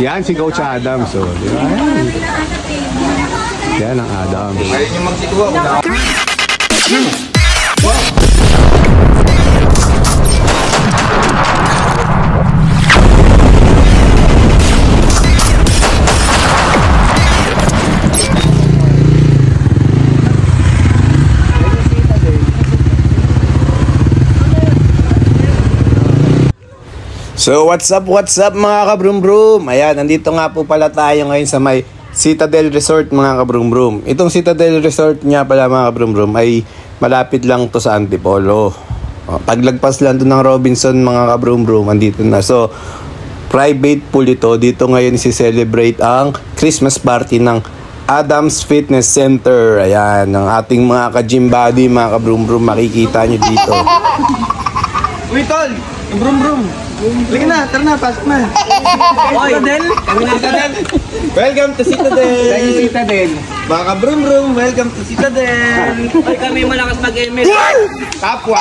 Yan si Coach Adam. So, di ba? Yan ang Adam. Ayaw niyo magsikuha. So what's up mga kabrum-brum? Ayan, nandito nga po pala tayo ngayon sa may Citadel Resort mga kabrum-brum. Itong Citadel Resort nga pala mga kabrum-brum ay malapit lang to sa Antipolo. Paglagpas lang to ng Robinson mga kabrum-brum, andito na. So private pool ito. Dito ngayon si-celebrate ang Christmas party ng Adams Fitness Center. Ayan, ng ating mga ka-gym body mga kabrum-brum, makikita nyo dito. Uy tol, brum-brum. Halika na, tara na, pasok na. Citadel? Kami na Citadel. Welcome to Citadel. Thank you, Citadel. Mga ka-brum-brum, welcome to Citadel. Ay, kami malakas mag-MS. Top 1,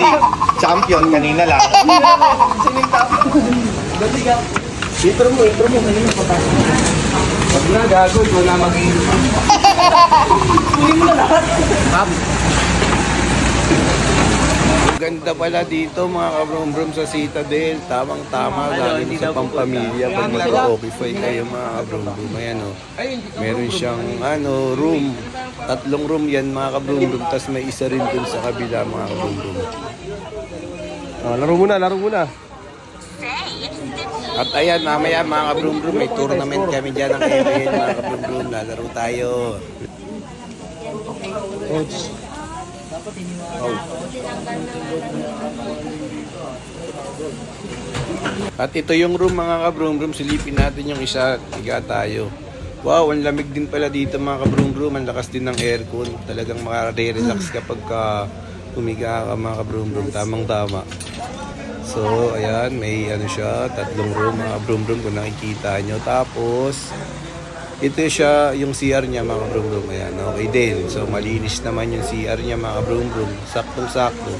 league. Champion, kanina lang. Sining top 1. Intro mo, kanina papasok. Pag na, gago, ito na mag-iin. Huli mo na lahat. Ganda pala dito mga kabrum-brum sa Citadel. Tamang-tama lang sa pampamilya pag mag-occupy kayo mga kabrum-brum. Ayan o. Meron siyang room. 3 room yan mga kabrum-brum. Tapos may isa rin dun sa kabila mga kabrum-brum. Laro muna. At ayan, mamaya mga kabrum-brum, may tournament kami dyan ng ML mga kabrum-brum. Lalaro tayo. At ito yung room mga kabrum-brum. Silipin natin yung isa. Higa tayo. Wow, ang lamig din pala dito mga kabrum-brum. Ang lakas din ng aircon. Talagang makare-relax kapag humiga ka mga kabrum-brum. Tamang-tama. So ayan, may siya, 3 room mga kabrum-brum kung nakikita nyo. Tapos ito siya, yung CR niya mga kabrum-brum. Ayan, okay din. So malinis naman yung CR niya mga kabrum-brum. Saktong-sakto.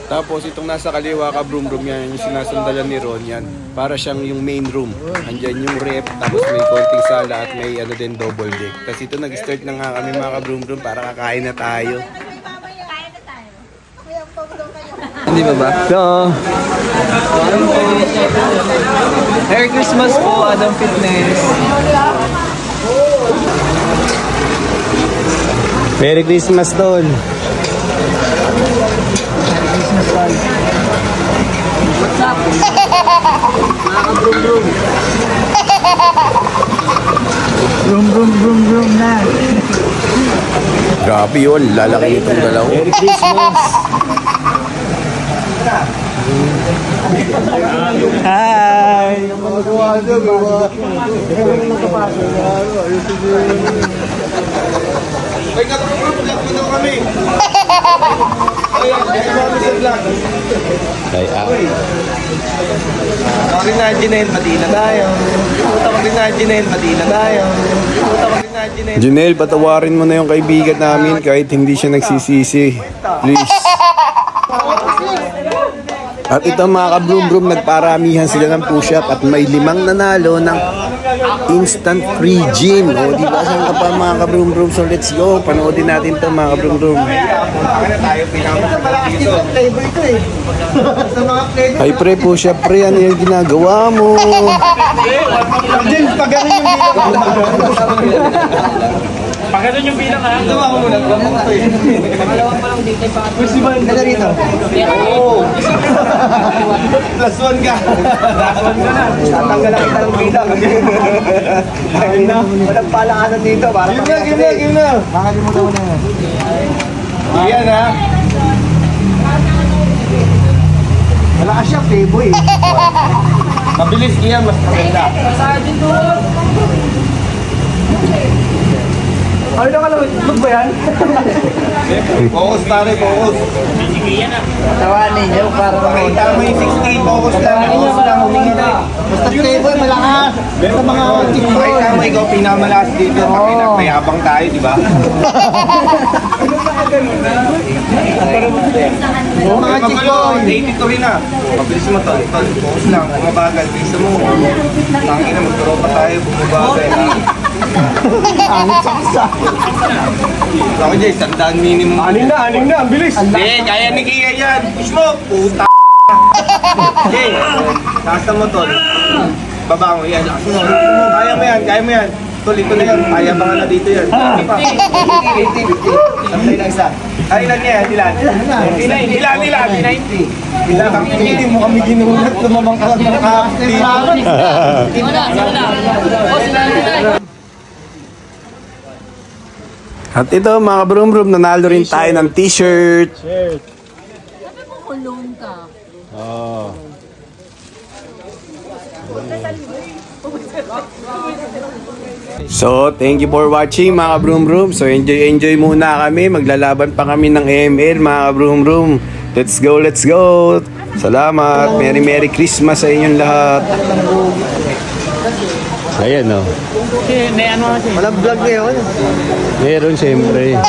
Tapos itong nasa kaliwa kabrum-brum yan, yung sinasandalan ni Ron yan. Para siyang yung main room. Andyan yung rep, tapos may konting sala at may din double deck. Tapos ito nag-start na nga kami mga kabrum-brum para kakain na tayo. Hindi ba? So, Merry Christmas po, Adam Fitness. Merry Christmas, Tol. What's up? Mga kabrum-brum. Brum na. Grabe yun, lalaki itong dalawa. Merry Christmas. Hi! Ay, katulog, vlog mo daw kami. Ay, Sorry na, Janelle, pati na tayo. Puta ko din na, Janelle, pati na tayo. Puta ko din na, Janelle. Janelle, patawarin mo na yung kaibigan namin kahit hindi siya nagsisisi. Please. At ito mga kabrum-brum, nagparamihan sila ng push-up at may 5 nanalo ng instant free gym. O, di ba? Saan ka pa mga kabrum-brum? So, let's go. Panoodin natin ito mga kabrum-brum. Ay, pre, push-up, pre. Ano yung ginagawa mo? James, pag gano'n yung bilang. Pag ganun yung bilang ha? Tuwa ko muna. Pangalawa pa lang dito pa. Pwede ba? Ganda rito. Oo. Plus 1 ka. Plus 1 ka na. Tatanggalan kita ng bilang. Ayun na. Walang palakanan dito. Game na. Makalimutan mo na yan. Iyan ha. Malakas siya, playboy. Mabilis iyan, mas maganda. Saan din doon? Ano na ka lang? Look ba yan? Focus pare, focus. Tawanin niyo para Pakita mo yung 16, focus lang. Focus lang, humingi na. Basta playboy, malakas. Basta mga pakita mo, ikaw pinamalakas dito. Mayabang tayo, di ba? Mga chikoy. 82 rin na. Mabilis mo tol. Tol, focus lang. Bumabagal. Bisa mo. Tangin na, magturopa tayo. Bumabagal. Ang saksa. Ako dyan, 100 minimum. Aning na. Ang bilis. Hindi, kaya ni Kia yan. Push mo. Puta. Okay. Taas mo tol. Baba mo yan. Kaya mo yan. Tol, ito na yan. Kaya ba nga na dito yan? 50 pa. 50. Sablay lang isa. Ilan niya yan? Ilan? Ilan? Hindi mo kami ginulat. Lumamang ka lang ng At ito mga kabrum-brum, nanalo rin tayo ng t-shirt. Sabi mo kulong ka. So, thank you for watching mga kabrum-brum. So, enjoy muna kami. Maglalaban pa kami ng ML mga kabrum-brum. Let's go. Salamat. Merry Christmas sa inyong lahat. Ayan o. May ano kasi. Walang vlog ngayon. Meron siyempre.